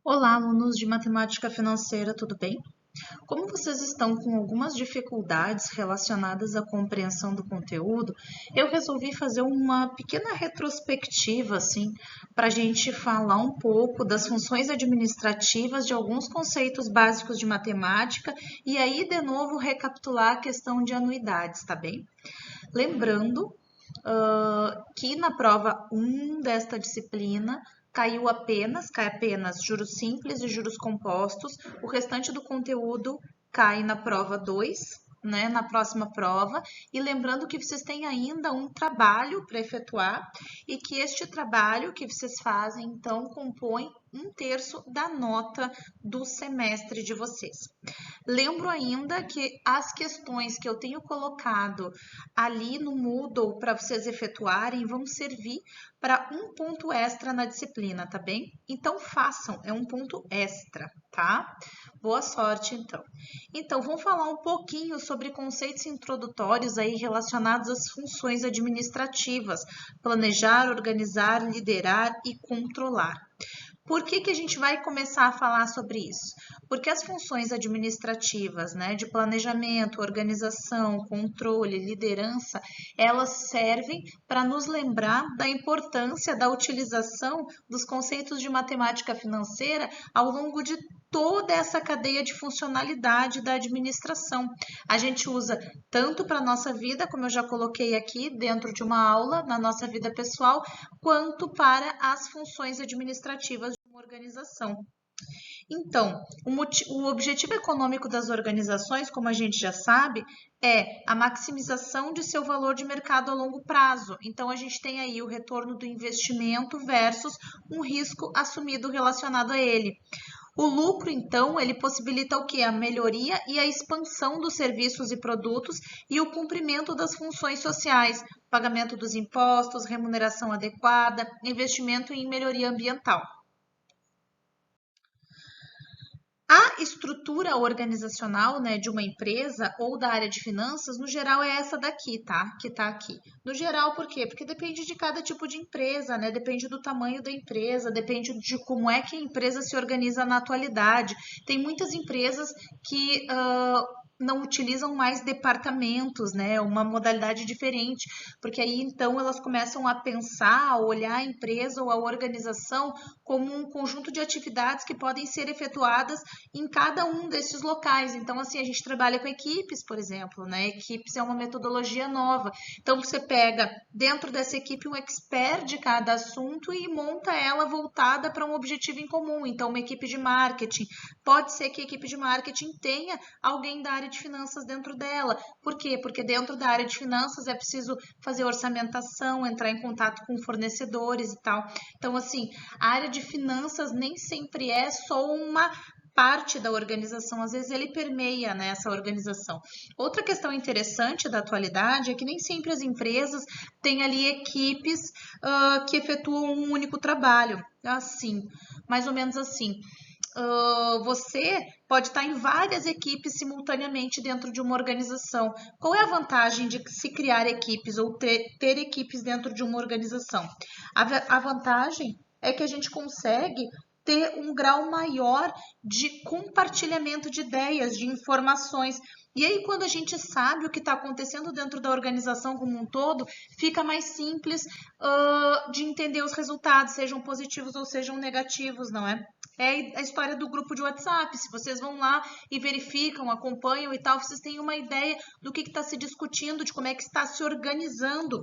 Olá, alunos de matemática financeira, tudo bem? Como vocês estão com algumas dificuldades relacionadas à compreensão do conteúdo, eu resolvi fazer uma pequena retrospectiva, assim, para a gente falar um pouco das funções administrativas de alguns conceitos básicos de matemática e aí, de novo, recapitular a questão de anuidades, tá bem? Lembrando que na prova 1 desta disciplina cai apenas juros simples e juros compostos, o restante do conteúdo cai na prova 2, né, na próxima prova, e lembrando que vocês têm ainda um trabalho para efetuar e que este trabalho que vocês fazem, então, compõe 1/3 da nota do semestre de vocês. Lembro ainda que as questões que eu tenho colocado ali no Moodle para vocês efetuarem vão servir para um ponto extra na disciplina, tá bem? Então façam, é um ponto extra, tá? Boa sorte, então. Então, vamos falar um pouquinho sobre conceitos introdutórios aí relacionados às funções administrativas: planejar, organizar, liderar e controlar. Por que a gente vai começar a falar sobre isso? Porque as funções administrativas, né, de planejamento, organização, controle, liderança, elas servem para nos lembrar da importância da utilização dos conceitos de matemática financeira ao longo de toda essa cadeia de funcionalidade da administração. A gente usa tanto para a nossa vida, como eu já coloquei aqui dentro de uma aula, na nossa vida pessoal, quanto para as funções administrativas de uma organização. Então, o objetivo econômico das organizações, como a gente já sabe, é a maximização de seu valor de mercado a longo prazo. Então, a gente tem aí o retorno do investimento versus um risco assumido relacionado a ele. O lucro, então, ele possibilita o quê? A melhoria e a expansão dos serviços e produtos e o cumprimento das funções sociais, pagamento dos impostos, remuneração adequada, investimento em melhoria ambiental. A estrutura organizacional, né, de uma empresa ou da área de finanças, no geral, é essa daqui, tá? Que tá aqui. No geral, por quê? Porque depende de cada tipo de empresa, né? Depende do tamanho da empresa, depende de como é que a empresa se organiza na atualidade. Tem muitas empresas que não utilizam mais departamentos, né? Uma modalidade diferente, porque aí então elas começam a pensar, a olhar a empresa ou a organização como um conjunto de atividades que podem ser efetuadas em cada um desses locais. Então, assim, a gente trabalha com equipes, por exemplo, né? Equipes é uma metodologia nova. Então, você pega dentro dessa equipe um expert de cada assunto e monta ela voltada para um objetivo em comum. Então, uma equipe de marketing. Pode ser que a equipe de marketing tenha alguém da área de finanças dentro dela. Por quê? Porque dentro da área de finanças é preciso fazer orçamentação, entrar em contato com fornecedores e tal. Então, assim, a área de finanças nem sempre é só uma parte da organização, às vezes ele permeia, né, essa organização. Outra questão interessante da atualidade é que nem sempre as empresas têm ali equipes que efetuam um único trabalho, assim, mais ou menos assim. Você pode estar em várias equipes simultaneamente dentro de uma organização. Qual é a vantagem de se criar equipes ou ter equipes dentro de uma organização? A vantagem é que a gente consegue ter um grau maior de compartilhamento de ideias, de informações. E aí, quando a gente sabe o que está acontecendo dentro da organização como um todo, fica mais simples de entender os resultados, sejam positivos ou sejam negativos, não é? É a história do grupo de WhatsApp. Se vocês vão lá e verificam, acompanham e tal, vocês têm uma ideia do que está se discutindo, de como é que está se organizando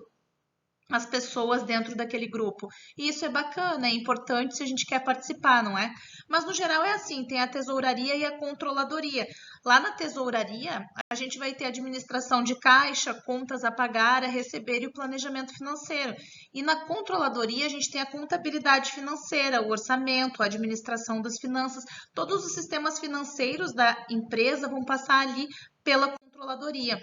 as pessoas dentro daquele grupo. E isso é bacana, é importante se a gente quer participar, não é? Mas no geral é assim, tem a tesouraria e a controladoria. Lá na tesouraria, a gente vai ter a administração de caixa, contas a pagar, a receber e o planejamento financeiro. E na controladoria, a gente tem a contabilidade financeira, o orçamento, a administração das finanças. Todos os sistemas financeiros da empresa vão passar ali pela controladoria.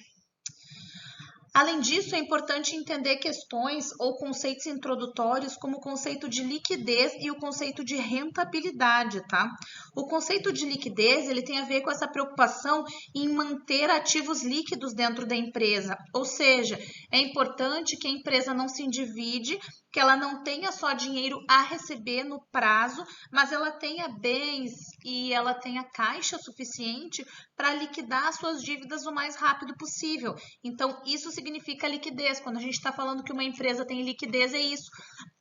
Além disso, é importante entender questões ou conceitos introdutórios como o conceito de liquidez e o conceito de rentabilidade, tá? O conceito de liquidez, ele tem a ver com essa preocupação em manter ativos líquidos dentro da empresa, ou seja, é importante que a empresa não se endivide que ela não tenha só dinheiro a receber no prazo, mas ela tenha bens e ela tenha caixa suficiente para liquidar as suas dívidas o mais rápido possível. Então, isso significa liquidez. Quando a gente está falando que uma empresa tem liquidez, é isso.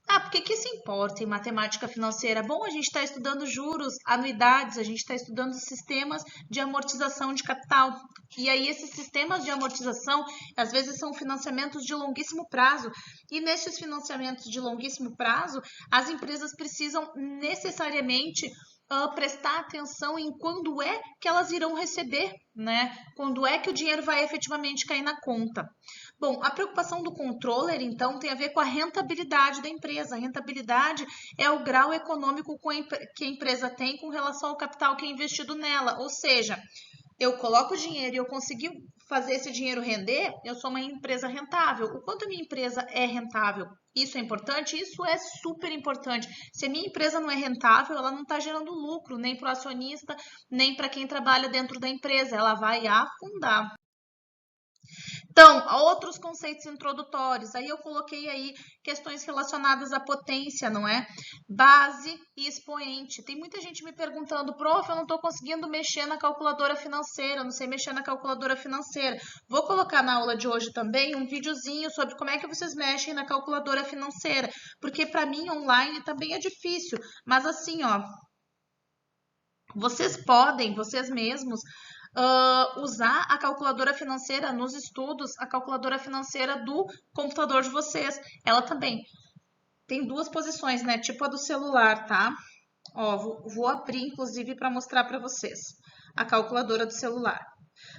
Ah, por que isso importa em matemática financeira? Bom, a gente está estudando juros, anuidades, a gente está estudando sistemas de amortização de capital. E aí, esses sistemas de amortização, às vezes, são financiamentos de longuíssimo prazo. E nesses financiamentos de longuíssimo prazo, as empresas precisam necessariamente prestar atenção em quando é que elas irão receber, né? Quando é que o dinheiro vai efetivamente cair na conta. Bom, a preocupação do controller, então, tem a ver com a rentabilidade da empresa. A rentabilidade é o grau econômico que a empresa tem com relação ao capital que é investido nela. Ou seja, eu coloco dinheiro e eu consegui fazer esse dinheiro render, eu sou uma empresa rentável. O quanto a minha empresa é rentável? Isso é importante? Isso é super importante. Se a minha empresa não é rentável, ela não está gerando lucro, nem para o acionista, nem para quem trabalha dentro da empresa. Ela vai afundar. Então, outros conceitos introdutórios. Aí eu coloquei aí questões relacionadas à potência, não é? Base e expoente. Tem muita gente me perguntando, prof, eu não estou conseguindo mexer na calculadora financeira, não sei mexer na calculadora financeira. Vou colocar na aula de hoje também um videozinho sobre como é que vocês mexem na calculadora financeira, porque para mim online também é difícil, mas assim, ó, vocês podem, vocês mesmos, usar a calculadora financeira nos estudos, a calculadora financeira do computador de vocês. Ela também tem duas posições, né? Tipo a do celular, tá? Ó, vou abrir, inclusive, para mostrar para vocês a calculadora do celular.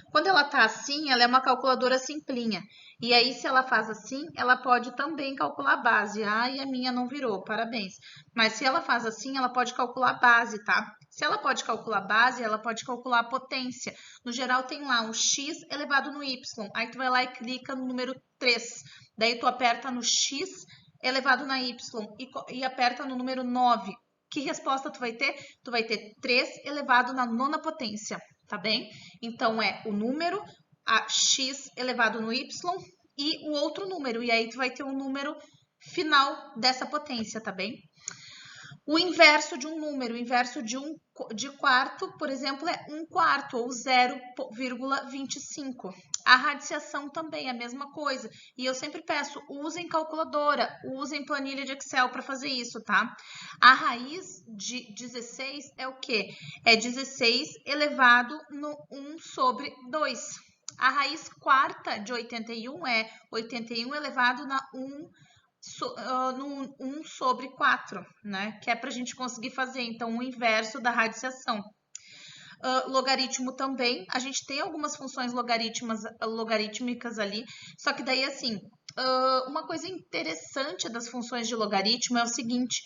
Quando ela tá assim, ela é uma calculadora simplinha. E aí, se ela faz assim, ela pode também calcular a base. Ai, a minha não virou, parabéns. Mas se ela faz assim, ela pode calcular a base, tá? Se ela pode calcular a base, ela pode calcular a potência. No geral, tem lá um x elevado no y. Aí tu vai lá e clica no número 3. Daí tu aperta no x elevado na y e aperta no número 9. Que resposta tu vai ter? Tu vai ter 3 elevado na nona potência, tá bem? Então, é o número, a x elevado no y e o outro número. E aí, tu vai ter o número final dessa potência, tá bem? O inverso de um número, o inverso de quarto, por exemplo, é 1/4 ou 0,25. A radiciação também é a mesma coisa. E eu sempre peço, usem calculadora, usem planilha de Excel para fazer isso, tá? A raiz de 16 é o quê? É 16 elevado no 1 sobre 2. A raiz quarta de 81 é 81 elevado na 1 no 1 sobre 4, né? Que é para a gente conseguir fazer, então, o inverso da radiciação. Logaritmo também, a gente tem algumas funções logarítmicas ali, só que daí, assim, uma coisa interessante das funções de logaritmo é o seguinte,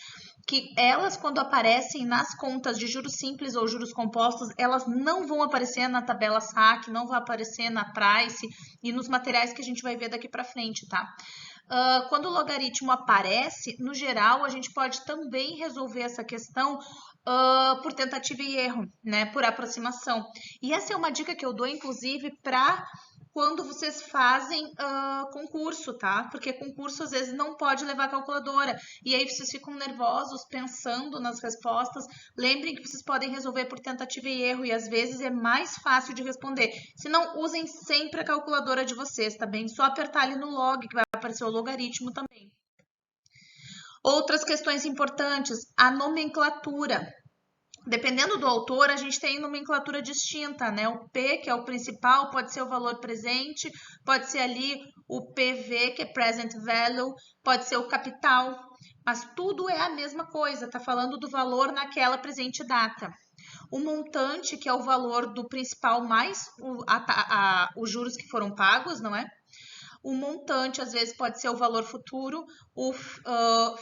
que elas, quando aparecem nas contas de juros simples ou juros compostos, elas não vão aparecer na tabela SAC, não vão aparecer na Price e nos materiais que a gente vai ver daqui para frente, tá? Quando o logaritmo aparece, no geral, a gente pode também resolver essa questão por tentativa e erro, né? Por aproximação. E essa é uma dica que eu dou, inclusive, para quando vocês fazem concurso, tá? Porque concurso às vezes não pode levar calculadora. E aí vocês ficam nervosos pensando nas respostas. Lembrem que vocês podem resolver por tentativa e erro e às vezes é mais fácil de responder. Se não, usem sempre a calculadora de vocês, tá bem? Só apertar ali no log que vai aparecer o logaritmo também. Outras questões importantes, a nomenclatura. Dependendo do autor, a gente tem nomenclatura distinta, né? O P, que é o principal, pode ser o valor presente, pode ser ali o PV, que é present value, pode ser o capital, mas tudo é a mesma coisa, tá falando do valor naquela presente data. O montante, que é o valor do principal mais os juros que foram pagos, não é? O montante, às vezes, pode ser o valor futuro, o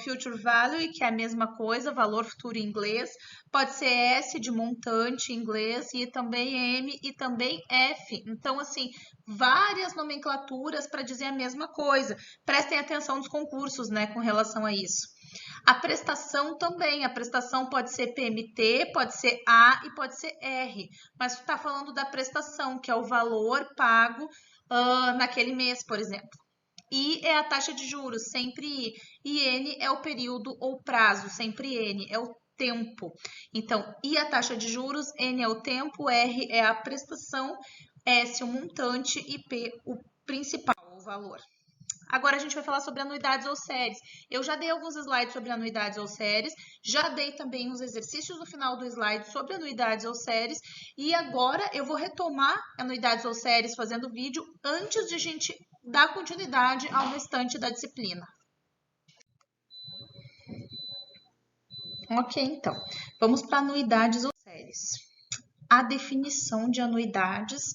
future value, que é a mesma coisa, valor futuro em inglês. Pode ser S de montante em inglês e também M e também F. Então, assim, várias nomenclaturas para dizer a mesma coisa. Prestem atenção nos concursos, né, com relação a isso. A prestação também, a prestação pode ser PMT, pode ser A e pode ser R, mas tu está falando da prestação, que é o valor pago naquele mês, por exemplo. I é a taxa de juros, sempre I. E N é o período ou prazo, sempre N, é o tempo. Então, I é a taxa de juros, N é o tempo, R é a prestação, S o montante e P o principal, o valor. Agora a gente vai falar sobre anuidades ou séries. Eu já dei alguns slides sobre anuidades ou séries, já dei também uns exercícios no final do slide sobre anuidades ou séries, e agora eu vou retomar anuidades ou séries fazendo vídeo antes de a gente dar continuidade ao restante da disciplina. Ok, então, vamos para anuidades ou séries. A definição de anuidades,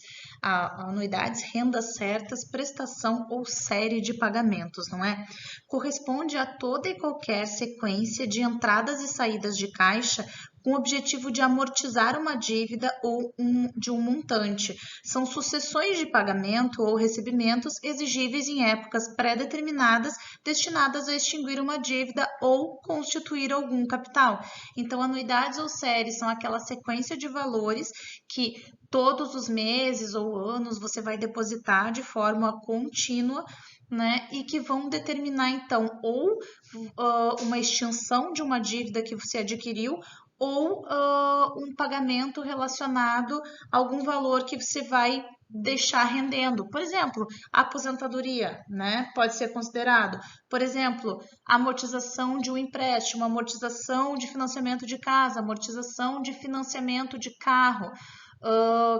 rendas certas, prestação ou série de pagamentos, não é? Corresponde a toda e qualquer sequência de entradas e saídas de caixa com o objetivo de amortizar uma dívida ou de um montante. São sucessões de pagamento ou recebimentos exigíveis em épocas pré-determinadas destinadas a extinguir uma dívida ou constituir algum capital. Então, anuidades ou séries são aquela sequência de valores que todos os meses ou anos você vai depositar de forma contínua, né? E que vão determinar, então, ou uma extinção de uma dívida que você adquiriu, ou um pagamento relacionado a algum valor que você vai deixar rendendo. Por exemplo, a aposentadoria, né? Pode ser considerado. Por exemplo, a amortização de um empréstimo, amortização de financiamento de casa, amortização de financiamento de carro.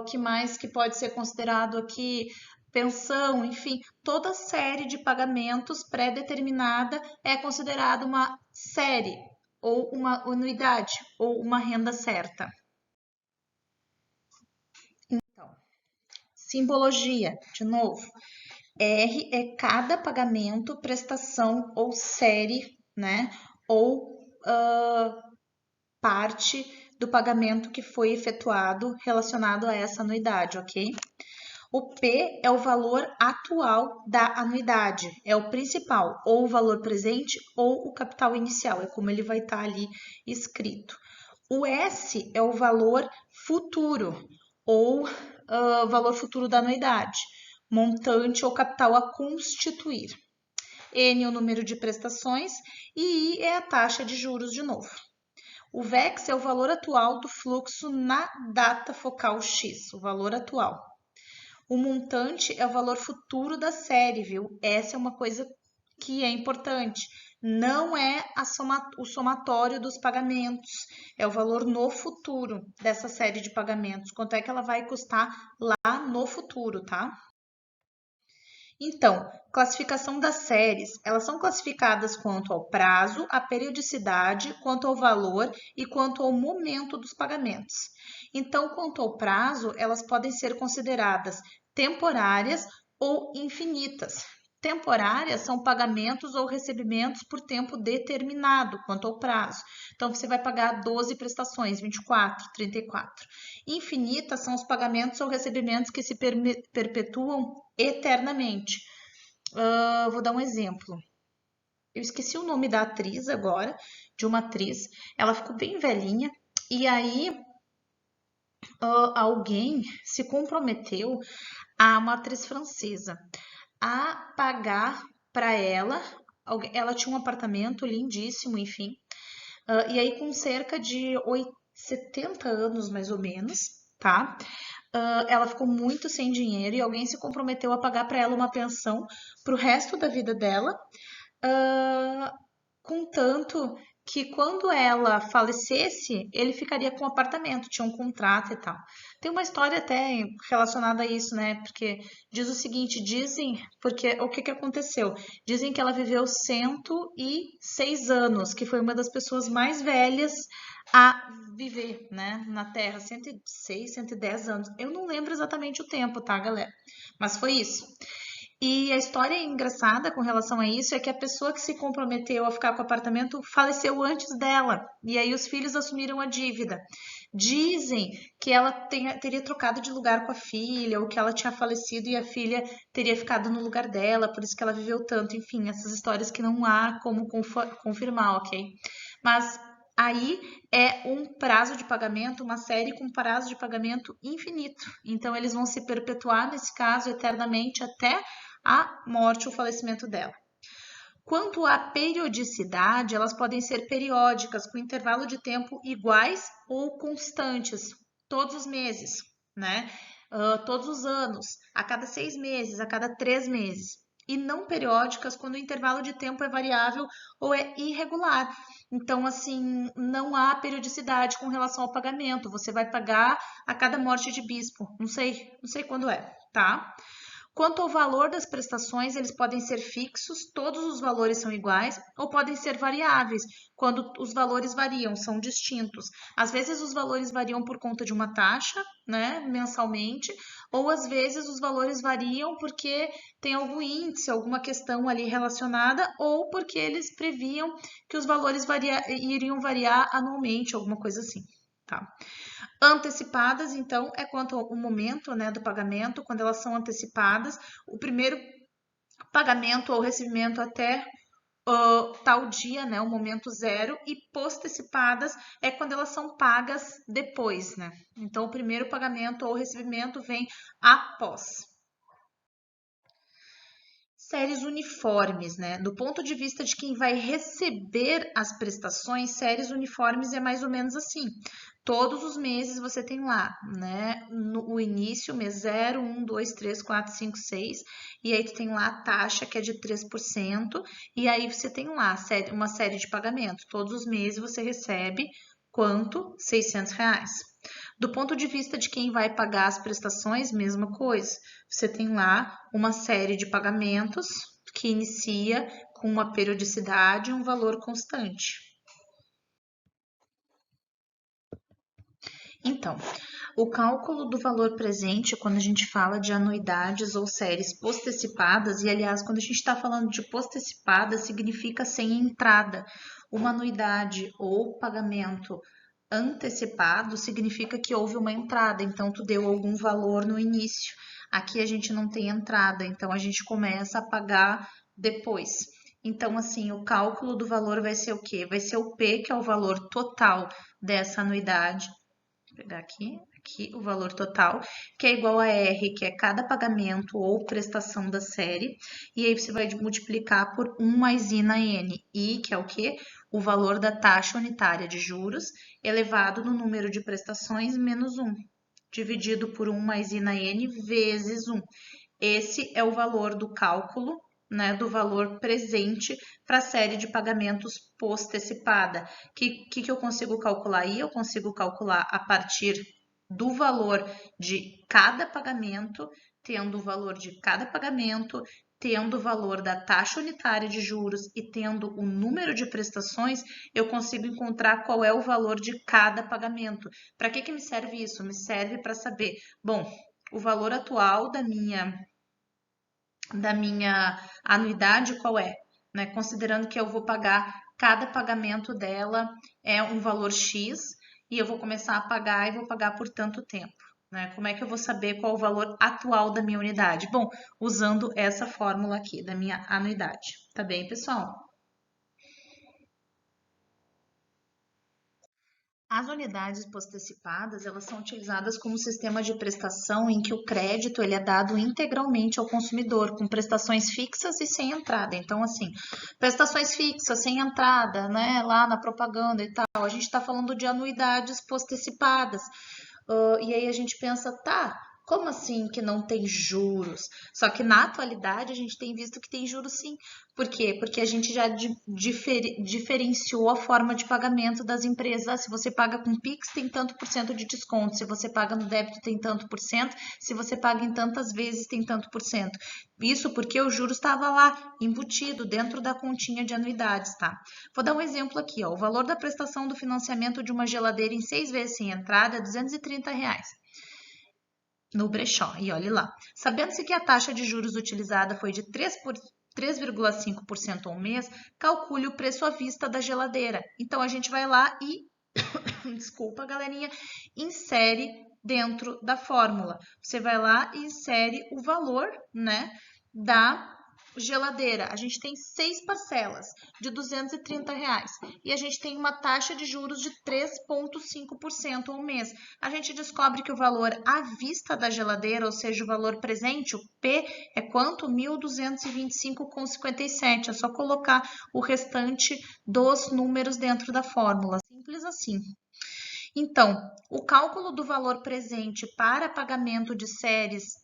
Que mais que pode ser considerado aqui? Pensão, enfim, toda série de pagamentos pré-determinada é considerada uma série ou uma anuidade ou uma renda certa. Então, simbologia, de novo. R é cada pagamento, prestação ou série, né? Ou parte do pagamento que foi efetuado relacionado a essa anuidade, ok? O P é o valor atual da anuidade, é o principal, ou o valor presente ou o capital inicial, é como ele vai estar ali escrito. O S é o valor futuro, ou valor futuro da anuidade, montante ou capital a constituir. N é o número de prestações e I é a taxa de juros de novo. O VEX é o valor atual do fluxo na data focal X, o valor atual. O montante é o valor futuro da série, viu? Essa é uma coisa que é importante. Não é o somatório dos pagamentos, é o valor no futuro dessa série de pagamentos. Quanto é que ela vai custar lá no futuro, tá? Então, classificação das séries, elas são classificadas quanto ao prazo, à periodicidade, quanto ao valor e quanto ao momento dos pagamentos. Então, quanto ao prazo, elas podem ser consideradas temporárias ou infinitas. Temporárias são pagamentos ou recebimentos por tempo determinado, quanto ao prazo. Então, você vai pagar 12 prestações, 24, 34. Infinitas são os pagamentos ou recebimentos que se perpetuam eternamente. Vou dar um exemplo. Eu esqueci o nome da atriz agora, de uma atriz. Ela ficou bem velhinha e aí alguém se comprometeu, a uma atriz francesa, a pagar para ela. Ela tinha um apartamento lindíssimo, enfim. E aí com cerca de 70 anos, mais ou menos, tá? Ela ficou muito sem dinheiro e alguém se comprometeu a pagar para ela uma pensão para o resto da vida dela, contanto que quando ela falecesse, ele ficaria com o apartamento, tinha um contrato e tal. Tem uma história até relacionada a isso, né? Porque diz o seguinte, porque o que aconteceu? Dizem que ela viveu 106 anos, que foi uma das pessoas mais velhas a viver, né, na Terra, 106, 110 anos. Eu não lembro exatamente o tempo, tá, galera? Mas foi isso. E a história engraçada com relação a isso é que a pessoa que se comprometeu a ficar com o apartamento faleceu antes dela. E aí os filhos assumiram a dívida. Dizem que ela teria trocado de lugar com a filha, ou que ela tinha falecido e a filha teria ficado no lugar dela, por isso que ela viveu tanto. Enfim, essas histórias que não há como confirmar, ok? Mas aí é um prazo de pagamento, uma série com prazo de pagamento infinito. Então, eles vão se perpetuar, nesse caso, eternamente, até a morte ou falecimento dela. Quanto à periodicidade, elas podem ser periódicas, com intervalo de tempo iguais ou constantes, todos os meses, né? Todos os anos, a cada 6 meses, a cada 3 meses. E não periódicas quando o intervalo de tempo é variável ou é irregular. Então, assim, não há periodicidade com relação ao pagamento. Você vai pagar a cada morte de bispo. Não sei quando é, tá? Quanto ao valor das prestações, eles podem ser fixos, todos os valores são iguais, ou podem ser variáveis, quando os valores variam, são distintos. Às vezes os valores variam por conta de uma taxa, né, mensalmente, ou às vezes os valores variam porque tem algum índice, alguma questão ali relacionada, ou porque eles previam que os valores iriam variar anualmente, alguma coisa assim, tá? Antecipadas, então, é quanto ao momento, né, do pagamento, quando elas são antecipadas, o primeiro pagamento ou recebimento até tal dia, né, o momento zero, e postecipadas é quando elas são pagas depois, né? Então, o primeiro pagamento ou recebimento vem após. Séries uniformes, né? Do ponto de vista de quem vai receber as prestações, séries uniformes é mais ou menos assim. Todos os meses você tem lá, né? No início, mês 0, 1, 2, 3, 4, 5, 6. E aí tu tem lá a taxa que é de 3%. E aí você tem lá uma série de pagamentos. Todos os meses você recebe quanto? R$ 600. Do ponto de vista de quem vai pagar as prestações, mesma coisa. Você tem lá uma série de pagamentos que inicia com uma periodicidade e um valor constante. Então, o cálculo do valor presente, quando a gente fala de anuidades ou séries postecipadas, e aliás, quando a gente está falando de postecipada, significa sem entrada. Uma anuidade ou pagamento antecipado significa que houve uma entrada, então tu deu algum valor no início. Aqui a gente não tem entrada, então a gente começa a pagar depois. Então, assim, o cálculo do valor vai ser o quê? Vai ser o P, que é o valor total dessa anuidade. Vou pegar aqui o valor total, que é igual a R, que é cada pagamento ou prestação da série, e aí você vai multiplicar por 1 mais I na N. I, que é o quê? O valor da taxa unitária de juros elevado no número de prestações menos 1, dividido por 1 mais I na N vezes 1. Esse é o valor do cálculo, né, do valor presente para a série de pagamentos postecipada. O que eu consigo calcular aí? Eu consigo calcular a partir do valor de cada pagamento, tendo o valor de cada pagamento, tendo o valor da taxa unitária de juros e tendo o número de prestações, eu consigo encontrar qual é o valor de cada pagamento. Para que me serve isso? Me serve para saber, bom, o valor atual da minha anuidade qual é, né? Considerando que eu vou pagar, cada pagamento dela é um valor X e eu vou começar a pagar e vou pagar por tanto tempo, né? Como é que eu vou saber qual o valor atual da minha unidade? Bom, usando essa fórmula aqui da minha anuidade. Tá bem, pessoal? As unidades postecipadas, elas são utilizadas como sistema de prestação em que o crédito ele é dado integralmente ao consumidor, com prestações fixas e sem entrada. Então, assim, prestações fixas, sem entrada, né, lá na propaganda e tal. A gente está falando de anuidades postecipadas. E aí a gente pensa, tá, como assim que não tem juros? Só que na atualidade a gente tem visto que tem juros sim. Por quê? Porque a gente já diferenciou a forma de pagamento das empresas. Ah, se você paga com Pix, tem tanto por cento de desconto. Se você paga no débito, tem tanto por cento. Se você paga em tantas vezes, tem tanto por cento. Isso porque o juros estava lá, embutido dentro da continha de anuidades, tá? Vou dar um exemplo aqui, ó. O valor da prestação do financiamento de uma geladeira em 6 vezes sem entrada é R$ 230 no brechó. E olhe lá. Sabendo-se que a taxa de juros utilizada foi de 3,5% ao mês, calcule o preço à vista da geladeira. Então, a gente vai lá e, desculpa, galerinha, insere dentro da fórmula. Você vai lá e insere o valor, né, da Geladeira, a gente tem 6 parcelas de R$ 230 e a gente tem uma taxa de juros de 3,5% ao mês. A gente descobre que o valor à vista da geladeira, ou seja, o valor presente, o P, é quanto? R$ 1.225,57. É só colocar o restante dos números dentro da fórmula. Simples assim. Então, o cálculo do valor presente para pagamento de séries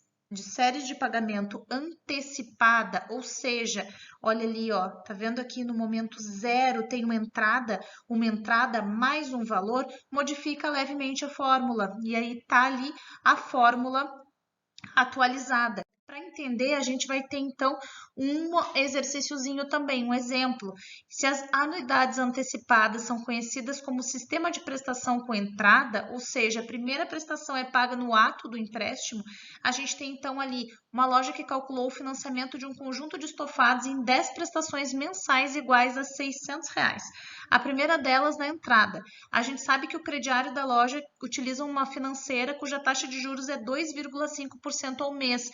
de pagamento antecipada, ou seja, olha ali, ó, tá vendo aqui no momento zero tem uma entrada mais um valor, modifica levemente a fórmula, e aí tá ali a fórmula atualizada. Para entender, a gente vai ter então um exercíciozinho também, um exemplo. Se as anuidades antecipadas são conhecidas como sistema de prestação com entrada, ou seja, a primeira prestação é paga no ato do empréstimo, a gente tem então ali uma loja que calculou o financiamento de um conjunto de estofados em 10 prestações mensais iguais a R$ 600. A primeira delas na entrada. A gente sabe que o crediário da loja utiliza uma financeira cuja taxa de juros é 2,5% ao mês.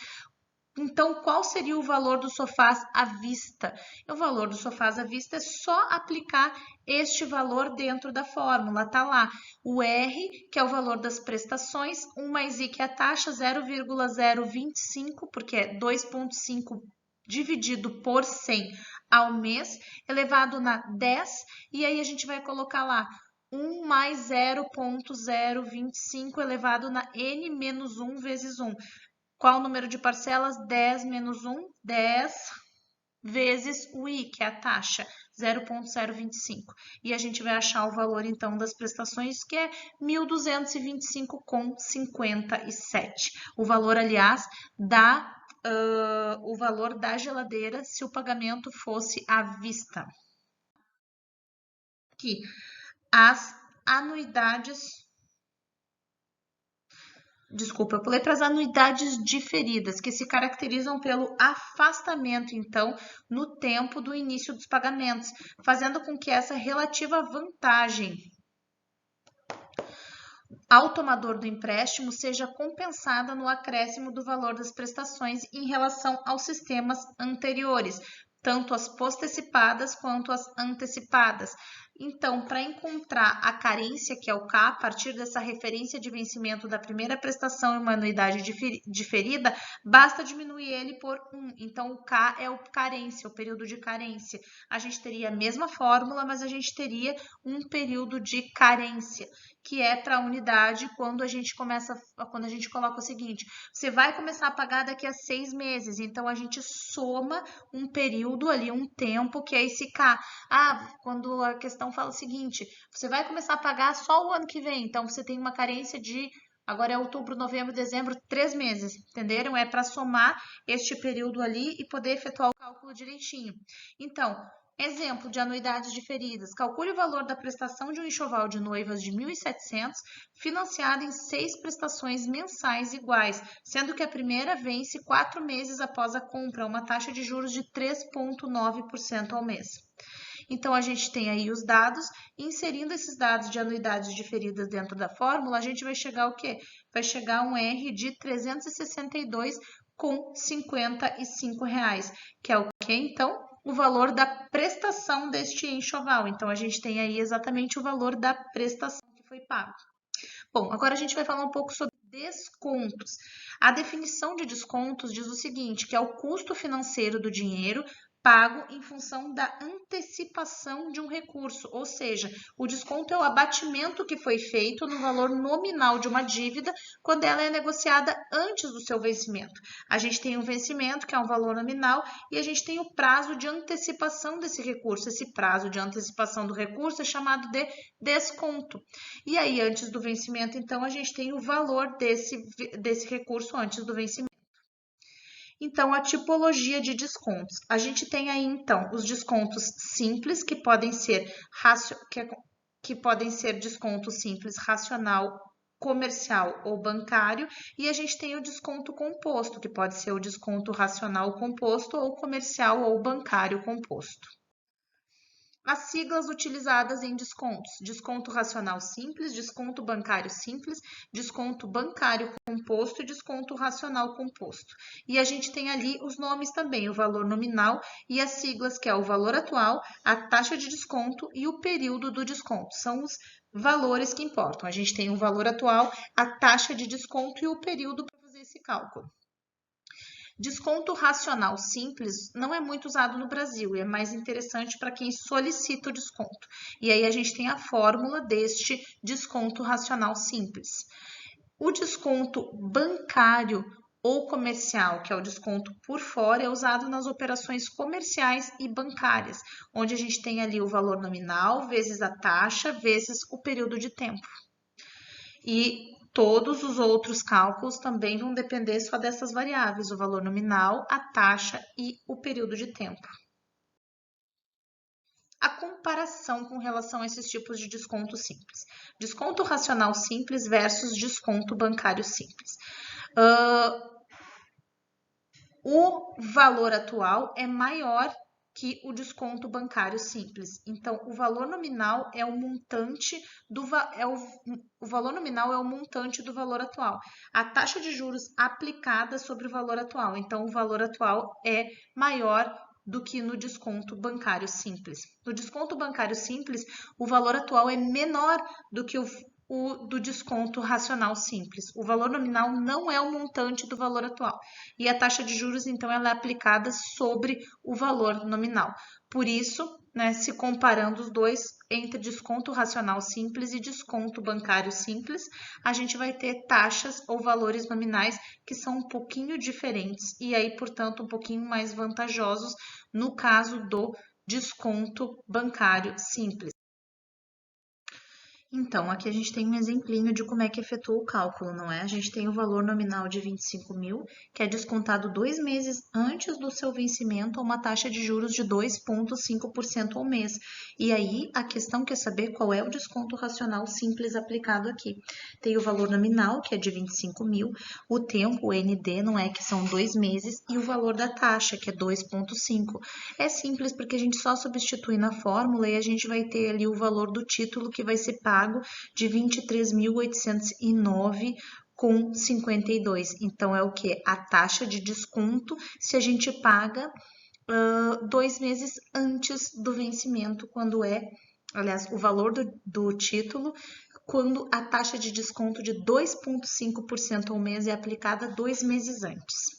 Então, qual seria o valor dos sofás à vista? O valor dos sofás à vista é só aplicar este valor dentro da fórmula, tá lá. O R, que é o valor das prestações, 1 mais I, que é a taxa, 0,025, porque é 2,5 dividido por 100 ao mês, elevado na 10, e aí a gente vai colocar lá 1 mais 0,025 elevado na N menos 1 vezes 1. Qual o número de parcelas? 10 menos 1, 10 vezes o I, que é a taxa, 0,025. E a gente vai achar o valor, então, das prestações, que é 1.225,57. O valor, aliás, o valor da geladeira se o pagamento fosse à vista. Aqui, as anuidades. Desculpa, eu pulei para as anuidades diferidas, que se caracterizam pelo afastamento, então, no tempo do início dos pagamentos, fazendo com que essa relativa vantagem ao tomador do empréstimo seja compensada no acréscimo do valor das prestações em relação aos sistemas anteriores, tanto as postecipadas quanto as antecipadas. Então, para encontrar a carência, que é o K, a partir dessa referência de vencimento da primeira prestação em uma anuidade diferida, basta diminuir ele por 1. Então, o K é o carência, o período de carência. A gente teria a mesma fórmula, mas a gente teria um período de carência, que é para a unidade quando a gente coloca o seguinte: você vai começar a pagar daqui a 6 meses, então a gente soma um período ali, um tempo, que é esse K. Quando a questão fala o seguinte: você vai começar a pagar só o ano que vem, então você tem uma carência de, agora é outubro, novembro, dezembro, 3 meses, entenderam? É para somar este período ali e poder efetuar o cálculo direitinho. Então, exemplo de anuidades diferidas. Calcule o valor da prestação de um enxoval de noivas de 1.700, financiado em 6 prestações mensais iguais, sendo que a primeira vence 4 meses após a compra, uma taxa de juros de 3,9% ao mês. Então, a gente tem aí os dados, inserindo esses dados de anuidades diferidas dentro da fórmula, a gente vai chegar ao quê? Vai chegar a um R de R$ 362,55, que é o quê, então? O valor da prestação deste enxoval. Então, a gente tem aí exatamente o valor da prestação que foi pago. Bom, agora a gente vai falar um pouco sobre descontos. A definição de descontos diz o seguinte, que é o custo financeiro do dinheiro pago em função da antecipação de um recurso, ou seja, o desconto é o abatimento que foi feito no valor nominal de uma dívida quando ela é negociada antes do seu vencimento. A gente tem um vencimento, que é um valor nominal, e a gente tem o prazo de antecipação desse recurso. Esse prazo de antecipação do recurso é chamado de desconto. E aí, antes do vencimento, então, a gente tem o valor desse recurso antes do vencimento. Então, a tipologia de descontos. A gente tem aí, então, os descontos simples, que podem ser desconto simples, racional, comercial ou bancário, e a gente tem o desconto composto, que pode ser o desconto racional composto ou comercial ou bancário composto. As siglas utilizadas em descontos: desconto racional simples, desconto bancário simples, desconto bancário composto e desconto racional composto. E a gente tem ali os nomes também, o valor nominal e as siglas, que é o valor atual, a taxa de desconto e o período do desconto. São os valores que importam. A gente tem o valor atual, a taxa de desconto e o período para fazer esse cálculo. Desconto racional simples não é muito usado no Brasil e é mais interessante para quem solicita o desconto. E aí a gente tem a fórmula deste desconto racional simples. O desconto bancário ou comercial, que é o desconto por fora, é usado nas operações comerciais e bancárias, onde a gente tem ali o valor nominal vezes a taxa vezes o período de tempo. E todos os outros cálculos também vão depender só dessas variáveis, o valor nominal, a taxa e o período de tempo. A comparação com relação a esses tipos de desconto simples. Desconto racional simples versus desconto bancário simples. O valor atual é maior que o desconto bancário simples. Então, o valor nominal é o montante o valor nominal é o montante do valor atual. A taxa de juros aplicada sobre o valor atual. Então, o valor atual é maior do que no desconto bancário simples. No desconto bancário simples, o valor atual é menor do que o do desconto racional simples. O valor nominal não é o montante do valor atual. E a taxa de juros, então, ela é aplicada sobre o valor nominal. Por isso, né, se comparando os dois, entre desconto racional simples e desconto bancário simples, a gente vai ter taxas ou valores nominais que são um pouquinho diferentes e aí, portanto, um pouquinho mais vantajosos no caso do desconto bancário simples. Então, aqui a gente tem um exemplinho de como é que efetua o cálculo, não é? A gente tem o valor nominal de 25 mil, que é descontado 2 meses antes do seu vencimento a uma taxa de juros de 2,5% ao mês. E aí, a questão quer saber qual é o desconto racional simples aplicado aqui. Tem o valor nominal, que é de 25 mil, o tempo, o ND, não é? Que são 2 meses, e o valor da taxa, que é 2,5. É simples porque a gente só substitui na fórmula e a gente vai ter ali o valor do título que vai ser pago de 23.809,52. Então, é o que? A taxa de desconto se a gente paga 2 meses antes do vencimento, quando aliás, o valor do título, quando a taxa de desconto de 2,5% ao mês é aplicada 2 meses antes.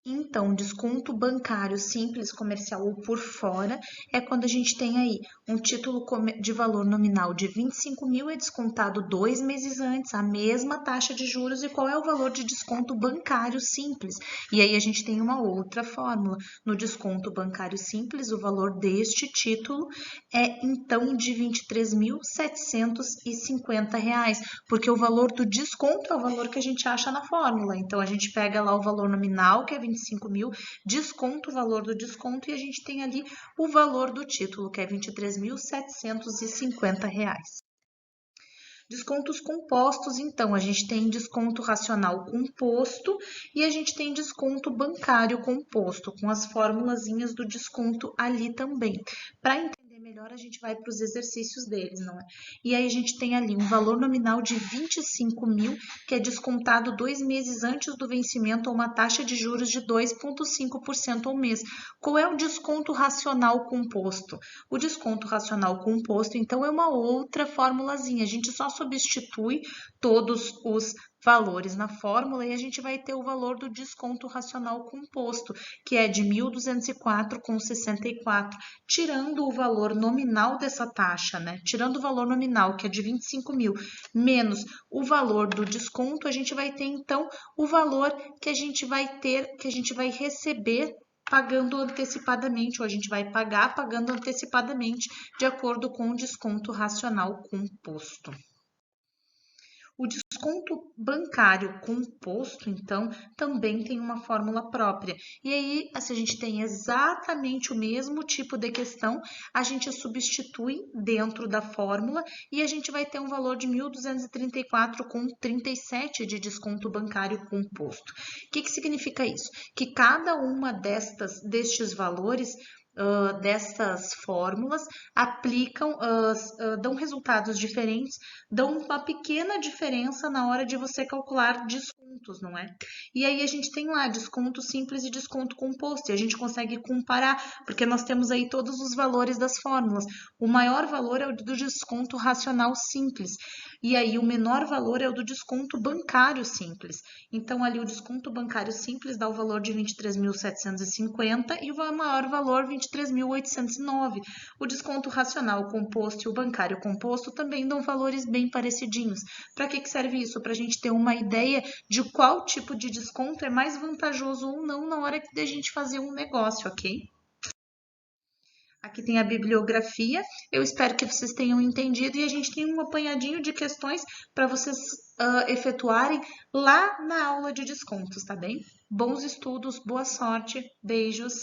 Então, desconto bancário simples, comercial ou por fora é quando a gente tem aí um título de valor nominal de 25 mil, é descontado 2 meses antes, a mesma taxa de juros, e qual é o valor de desconto bancário simples. E aí a gente tem uma outra fórmula. No desconto bancário simples, o valor deste título é então de R$ 23.750, porque o valor do desconto é o valor que a gente acha na fórmula. Então, a gente pega lá o valor nominal, que é 25 mil, desconta o valor do desconto e a gente tem ali o valor do título, que é R$ 23.750. Descontos compostos, então, a gente tem desconto racional composto e a gente tem desconto bancário composto, com as formulazinhas do desconto ali também. Para entender melhor, a gente vai para os exercícios deles, não é? E aí a gente tem ali um valor nominal de 25 mil, que é descontado 2 meses antes do vencimento a uma taxa de juros de 2,5% ao mês. Qual é o desconto racional composto? O desconto racional composto, então, é uma outra formulazinha. A gente só substitui todos os valores na fórmula e a gente vai ter o valor do desconto racional composto, que é de 1.204,64, tirando o valor nominal dessa taxa, né? Tirando o valor nominal, que é de 25 mil, menos o valor do desconto, a gente vai ter, então, o valor que a gente vai ter, que a gente vai receber pagando antecipadamente, ou a gente vai pagar pagando antecipadamente, de acordo com o desconto racional composto. O desconto bancário composto, então, também tem uma fórmula própria. E aí, se a gente tem exatamente o mesmo tipo de questão, a gente substitui dentro da fórmula e a gente vai ter um valor de 1.234,37 de desconto bancário composto. O que significa isso? Que cada uma destes valores destas fórmulas aplicam, dão resultados diferentes, dão uma pequena diferença na hora de você calcular descontos, não é? E aí a gente tem lá desconto simples e desconto composto, e a gente consegue comparar, porque nós temos aí todos os valores das fórmulas. O maior valor é o do desconto racional simples, e aí o menor valor é o do desconto bancário simples. Então, ali o desconto bancário simples dá o valor de 23.750 e o maior valor 23.809. O desconto racional composto e o bancário composto também dão valores bem parecidinhos. Para que serve isso? Para a gente ter uma ideia de qual tipo de desconto é mais vantajoso ou não na hora de a gente fazer um negócio, ok? Aqui tem a bibliografia. Eu espero que vocês tenham entendido e a gente tem um apanhadinho de questões para vocês efetuarem lá na aula de descontos, tá bem? Bons estudos, boa sorte, beijos!